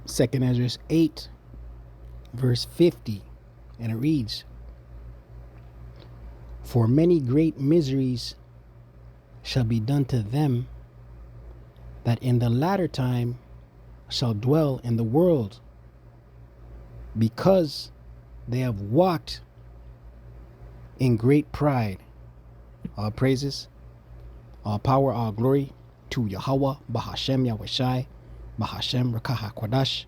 2nd Ezra 8, verse 50, and it reads, "For many great miseries shall be done to them that in the latter time shall dwell in the world, because they have walked in great pride." All praises, all power, all glory to Yahweh, Bahashem, Yahweh Bahashem, Rakaha Kwadash.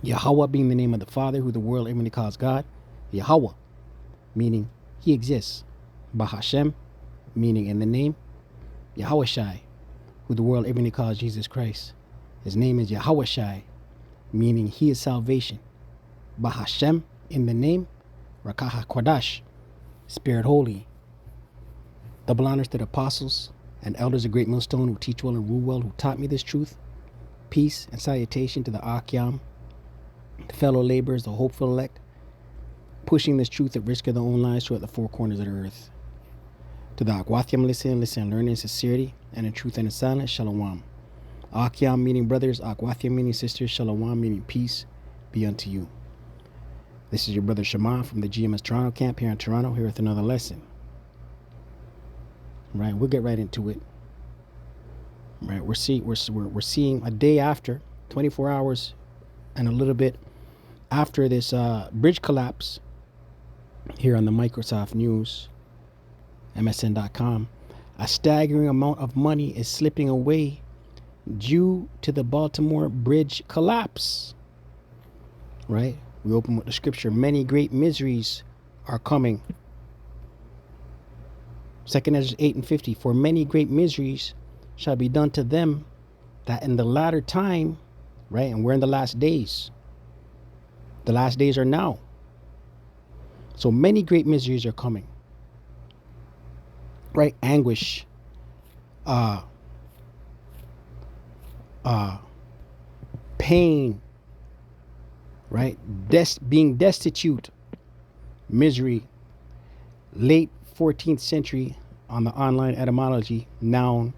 Yahweh being the name of the Father, who the world evidently calls God. Yahweh, meaning He exists. Bahashem, meaning in the name. Yahweh Shai, who the world evidently calls Jesus Christ. His name is Yahweh Shai, meaning He is salvation. Bahashem, in the name. Rakaha Kwadash, Spirit Holy. Double honors to the apostles and elders of Great Millstone who teach well and rule well, who taught me this truth. Peace and salutation to the Akyam, the fellow laborers, the hopeful elect, pushing this truth at risk of their own lives throughout the four corners of the earth. To the Akwathiam, listen, learn in sincerity, and in truth and in silence, Shalom. Akyam meaning brothers, Akwathiam meaning sisters, Shalom meaning peace be unto you. This is your brother Shema from the GMS Toronto camp here in Toronto, here with another lesson. Right, we'll get right into it. Right, we're seeing a day after, 24 hours and a little bit after this bridge collapse here on the Microsoft News, MSN.com, a staggering amount of money is slipping away due to the Baltimore bridge collapse. Right, we open with the scripture, many great miseries are coming. 2nd Ezra 8 and 50, for many great miseries shall be done to them that in the latter time, right, and we're in the last days. The last days are now. So many great miseries are coming. Right, anguish, pain, right, being destitute, misery, late 14th century on the online etymology, noun,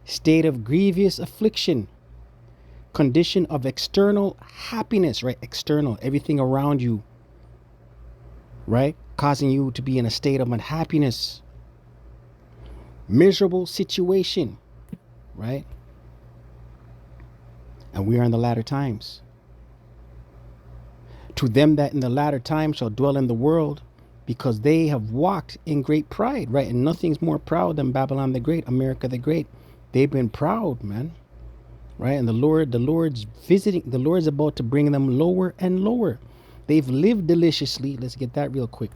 state of grievous affliction, condition of external happiness, right? External, everything around you, right? Causing you to be in a state of unhappiness, miserable situation, right? And we are in the latter times. To them that in the latter times shall dwell in the world, because they have walked in great pride, right? And nothing's more proud than Babylon the Great, America the Great. They've been proud, man, right? And the Lord's visiting, the Lord's about to bring them lower and lower. They've lived deliciously. Let's get that real quick,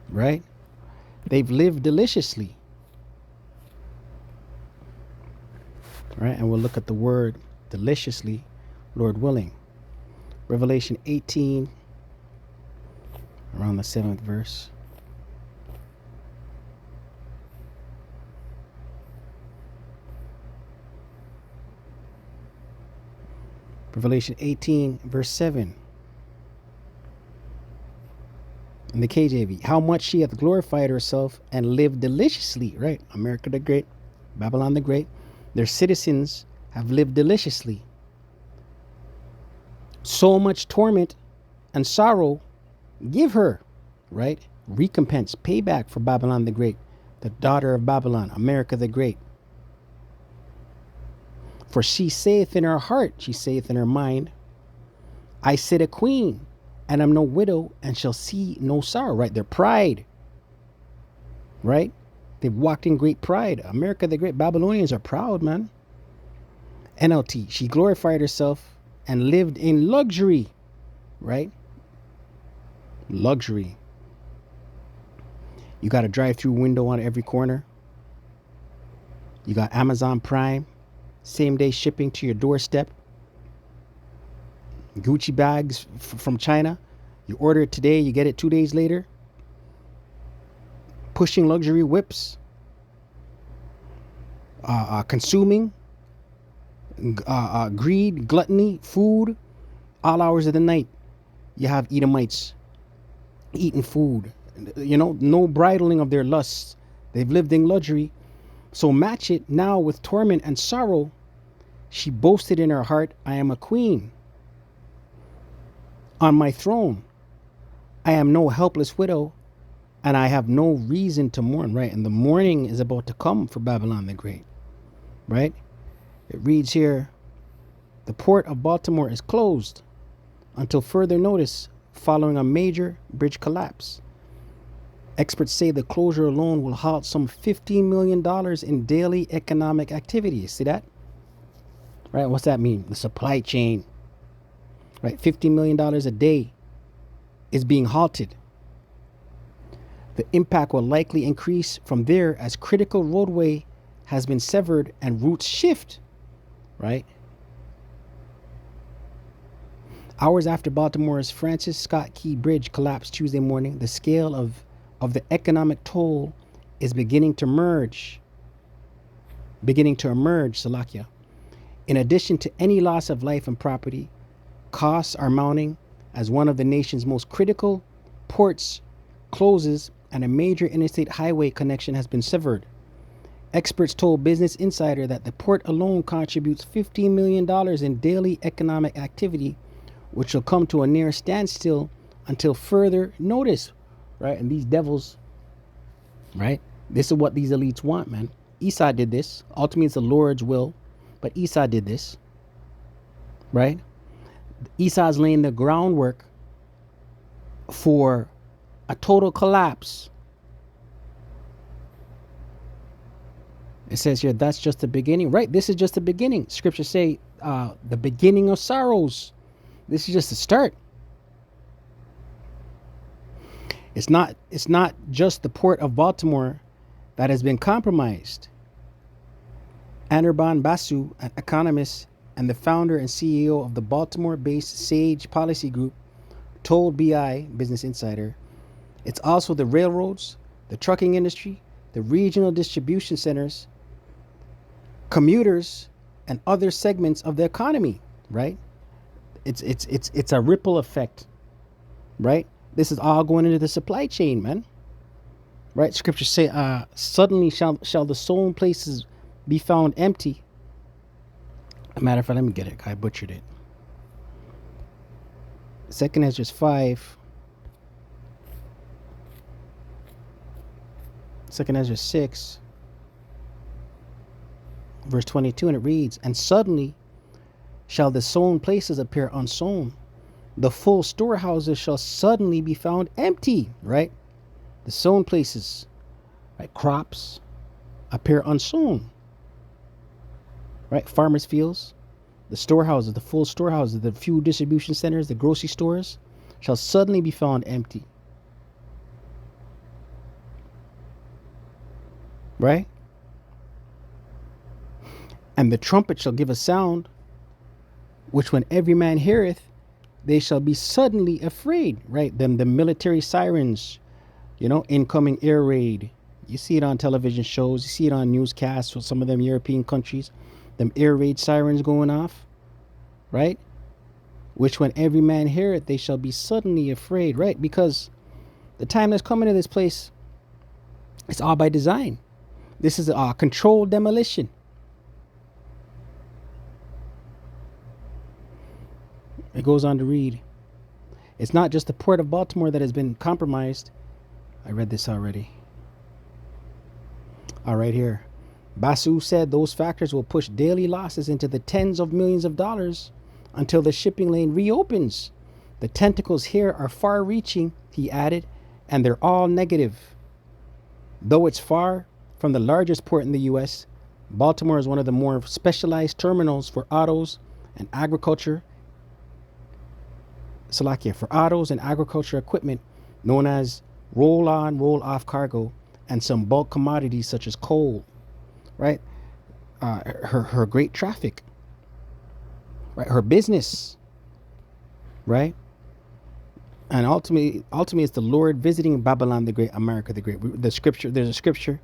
right? They've lived deliciously, right? And we'll look at the word deliciously, Lord willing. Revelation 18, around the 7th verse. Revelation 18, verse 7. In the KJV, how much she hath glorified herself and lived deliciously, right? America the Great, Babylon the Great. Their citizens have lived deliciously. So much torment and sorrow give her, right? Recompense, payback for Babylon the Great, the daughter of Babylon, America the Great. For she saith in her heart, she saith in her mind, I sit a queen, and am no widow, and shall see no sorrow, right? Their pride, right? They've walked in great pride. America the Great, Babylonians are proud, man. NLT, she glorified herself and lived in luxury, right? Luxury. You got a drive-through window on every corner. You got Amazon Prime, same day shipping to your doorstep. Gucci bags from China. You order it today, you get it 2 days later. Pushing luxury whips. Consuming. Greed, gluttony, food. All hours of the night. You have Edomites eating food. You know, no bridling of their lusts. They've lived in luxury. So match it now with torment and sorrow She boasted in her heart, I am a queen. On my throne, I am no helpless widow, and I have no reason to mourn, right? And the mourning is about to come for Babylon the Great, right? It reads here, the port of Baltimore is closed until further notice following a major bridge collapse. Experts say the closure alone will halt some $15 million in daily economic activity. See that? Right? What's that mean? The supply chain. Right? $15 million a day is being halted. The impact will likely increase from there as critical roadway has been severed and routes shift. Right? Hours after Baltimore's Francis Scott Key Bridge collapsed Tuesday morning, the scale of the economic toll is beginning to emerge, Salakia. In addition to any loss of life and property, costs are mounting as one of the nation's most critical ports closes and a major interstate highway connection has been severed. Experts told Business Insider that the port alone contributes $15 million in daily economic activity, which will come to a near standstill until further notice. Right? And these devils, right? This is what these elites want, man. Esau did this. Ultimately, it's the Lord's will, but Esau did this, right? Esau's laying the groundwork for a total collapse. It says here, that's just the beginning, right? This is just the beginning. Scriptures say the beginning of sorrows. This is just the start. It's not just the port of Baltimore that has been compromised. Anirban Basu, an economist and the founder and CEO of the Baltimore-based Sage Policy Group, told BI, Business Insider, it's also the railroads, the trucking industry, the regional distribution centers, commuters, and other segments of the economy, right? It's a ripple effect, right? This is all going into the supply chain, man. Right? Scriptures say, suddenly shall the sown places be found empty. A matter of fact, let me get it. I butchered it. 2 Ezra 5. 2 Ezra 6. Verse 22, and it reads, and suddenly shall the sown places appear unsown. The full storehouses shall suddenly be found empty, right? The sown places, right? Crops appear unsown, right? Farmers' fields, the storehouses, the full storehouses, the few distribution centers, the grocery stores shall suddenly be found empty, right? And the trumpet shall give a sound, which when every man heareth, they shall be suddenly afraid, right? Them the military sirens, incoming air raid. You see it on television shows. You see it on newscasts with some of them European countries. Them air raid sirens going off, right? Which when every man heareth, they shall be suddenly afraid, right? Because the time that's coming to this place, it's all by design. This is a controlled demolition. It goes on to read, it's not just the port of Baltimore that has been compromised. I read this already. All right, here. Basu said those factors will push daily losses into the tens of millions of dollars until the shipping lane reopens. The tentacles here are far-reaching, he added, and they're all negative. Though it's far from the largest port in the U.S., Baltimore is one of the more specialized terminals for autos and agriculture equipment known as roll-on, roll-off cargo, and some bulk commodities such as coal, right? Her great traffic, right? Her business, right? And ultimately it's the Lord visiting Babylon the Great, America the Great. There's a scripture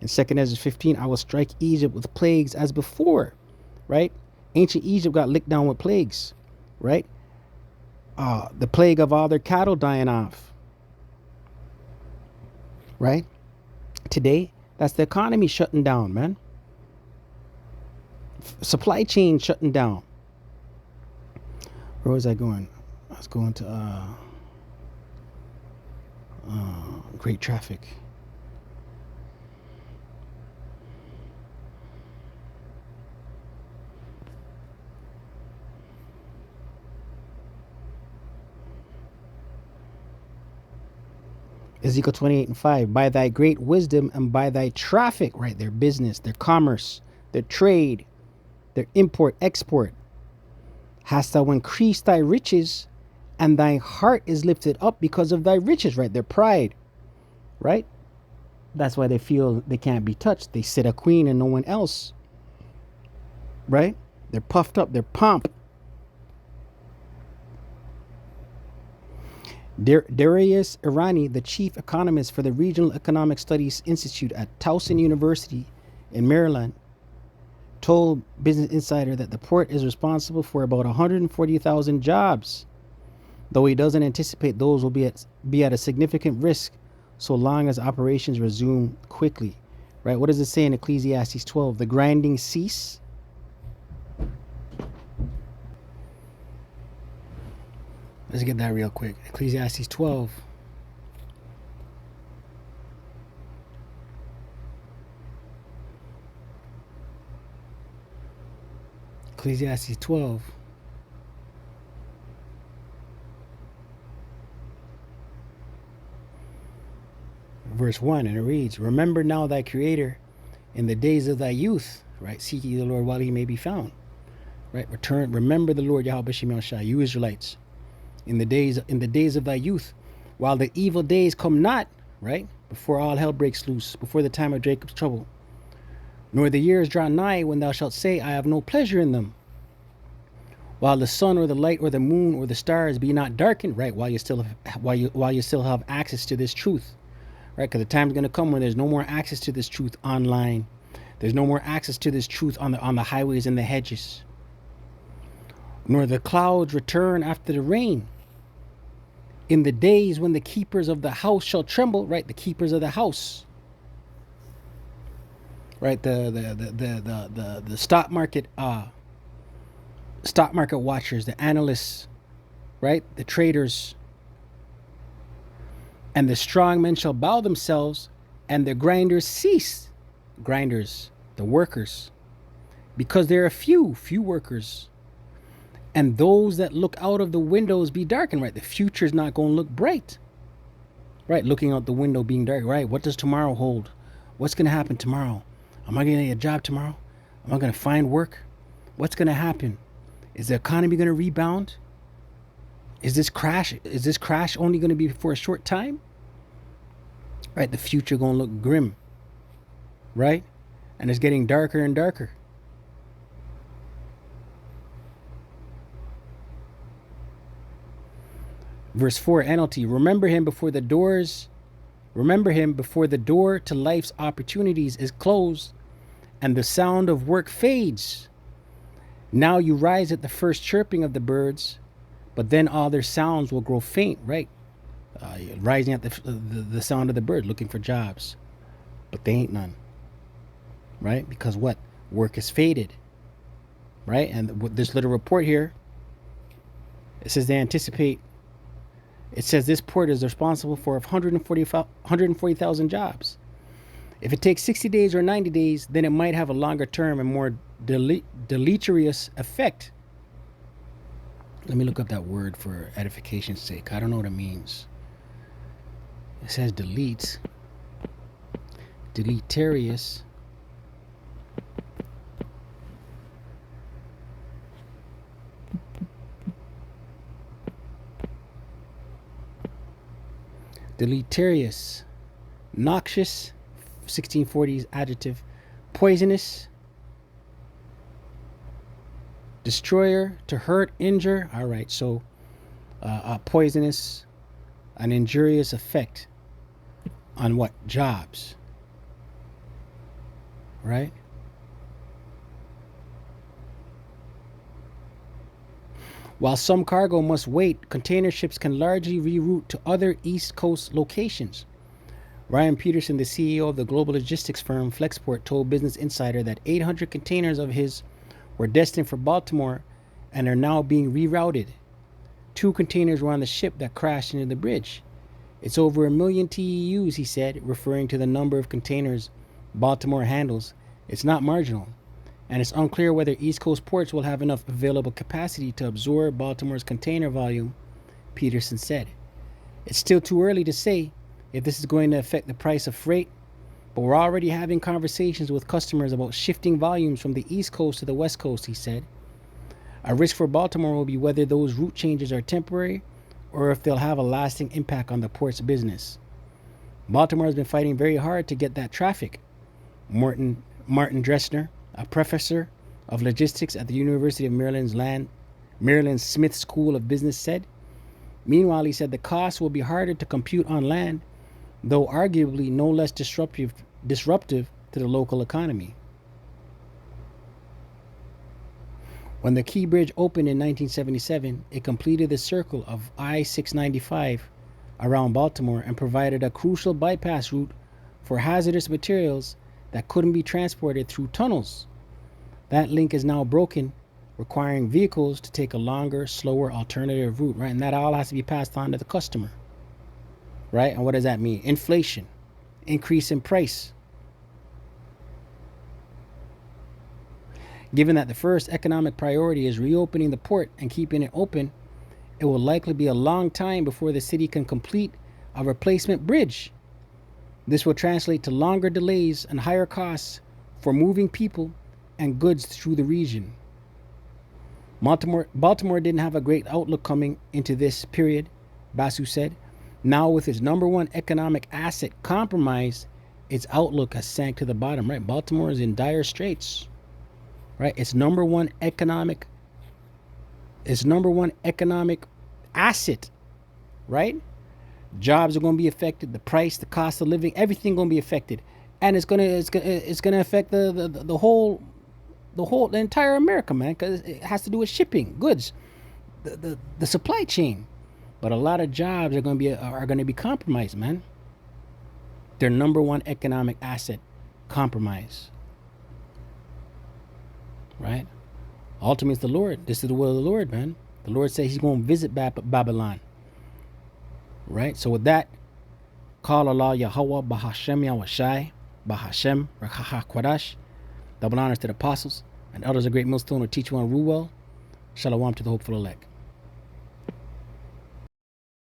in 2 Ezra 15, I will strike Egypt with plagues as before, right? Ancient Egypt got licked down with plagues, right? The plague of all their cattle dying off, right? Today, that's the economy shutting down, man. Supply chain shutting down. Where was I going? I was going to great traffic. Ezekiel 28:5. By thy great wisdom and by thy traffic, right? Their business, their commerce, their trade, their import, export, hast thou increased thy riches, and thy heart is lifted up because of thy riches, right? Their pride, right? That's why they feel they can't be touched. They sit a queen and no one else, right? They're puffed up, they're pomp. Darius Irani, the chief economist for the Regional Economic Studies Institute at Towson University in Maryland, told Business Insider that the port is responsible for about 140,000 jobs, though he doesn't anticipate those will be at a significant risk so long as operations resume quickly. Right? What does it say in Ecclesiastes 12? The grinding cease. Let's get that real quick. Ecclesiastes 12. Ecclesiastes 12. Verse 1, and it reads, remember now thy Creator in the days of thy youth, right? Seek ye the Lord while he may be found, right? Remember the Lord Yahweh B'Shem Yahushua, you Israelites, in the days of thy youth, while the evil days come not, right? Before all hell breaks loose, before the time of Jacob's trouble, nor the years draw nigh when thou shalt say, I have no pleasure in them. While the sun or the light or the moon or the stars be not darkened, right? While you still have access to this truth, right? Because the time's going to come when there's no more access to this truth online. There's no more access to this truth on the highways and the hedges. Nor the clouds return after the rain. In the days when the keepers of the house shall tremble, right? The keepers of the house, right? The stock market watchers, the analysts, right? The traders. And the strong men shall bow themselves, and the grinders cease. Grinders, the workers, because there are few workers. And those that look out of the windows be darkened, right? The future's not going to look bright, right? Looking out the window being dark, right? What does tomorrow hold? What's going to happen tomorrow? Am I going to get a job tomorrow? Am I going to find work? What's going to happen? Is the economy going to rebound? Is this crash only going to be for a short time? Right? The future going to look grim, right? And it's getting darker and darker. Verse 4, NLT, remember him before the door to life's opportunities is closed and the sound of work fades. Now you rise at the first chirping of the birds, but then all their sounds will grow faint, right? Rising at the sound of the bird, looking for jobs, but they ain't none, right? Because what? Work is faded, right? And this little report here, it says they anticipate. It says this port is responsible for 140,000 jobs. If it takes 60 days or 90 days, then it might have a longer term and more deleterious effect. Let me look up that word for edification's sake. I don't know what it means. It says deleterious. Deleterious, noxious, 1640s adjective, poisonous, destroyer, to hurt, injure. All right, so poisonous, an injurious effect on what? Jobs, right? While some cargo must wait, container ships can largely reroute to other East Coast locations. Ryan Peterson, the CEO of the global logistics firm Flexport, told Business Insider that 800 containers of his were destined for Baltimore and are now being rerouted. 2 containers were on the ship that crashed into the bridge. It's over 1 million TEUs, he said, referring to the number of containers Baltimore handles. It's not marginal, and it's unclear whether East Coast ports will have enough available capacity to absorb Baltimore's container volume, Peterson said. It's still too early to say if this is going to affect the price of freight, but we're already having conversations with customers about shifting volumes from the East Coast to the West Coast, he said. A risk for Baltimore will be whether those route changes are temporary or if they'll have a lasting impact on the port's business. Baltimore has been fighting very hard to get that traffic, Martin Dressner, a professor of logistics at the University of Maryland's Smith School of Business, said. Meanwhile, he said the cost will be harder to compute on land, though arguably no less disruptive to the local economy. When the Key Bridge opened in 1977, it completed the circle of I-695 around Baltimore and provided a crucial bypass route for hazardous materials that couldn't be transported through tunnels. That link is now broken, requiring vehicles to take a longer, slower alternative route, right? And that all has to be passed on to the customer, right? And what does that mean? Inflation, increase in price. Given that the first economic priority is reopening the port and keeping it open, it will likely be a long time before the city can complete a replacement bridge. This will translate to longer delays and higher costs for moving people and goods through the region. Baltimore didn't have a great outlook coming into this period, Basu said. Now with its number one economic asset compromised, its outlook has sank to the bottom, right? Baltimore is in dire straits, right? Its number one economic asset, right? Jobs are going to be affected, the price, the cost of living, everything going to be affected. And it's going to affect the entire America, man, because it has to do with shipping, goods, the supply chain. But a lot of jobs are going to be compromised, man. Their number one economic asset compromised. Right? Ultimately, it's the Lord. This is the will of the Lord, man. The Lord says he's going to visit Babylon. Right? So with that, call Allah Yahweh Bahashem Yahweh Bahashem Rakaha Kwadash. Double honors to the apostles and elders of Great Millstone who teach you on rule well. Shalom to the hopeful elect.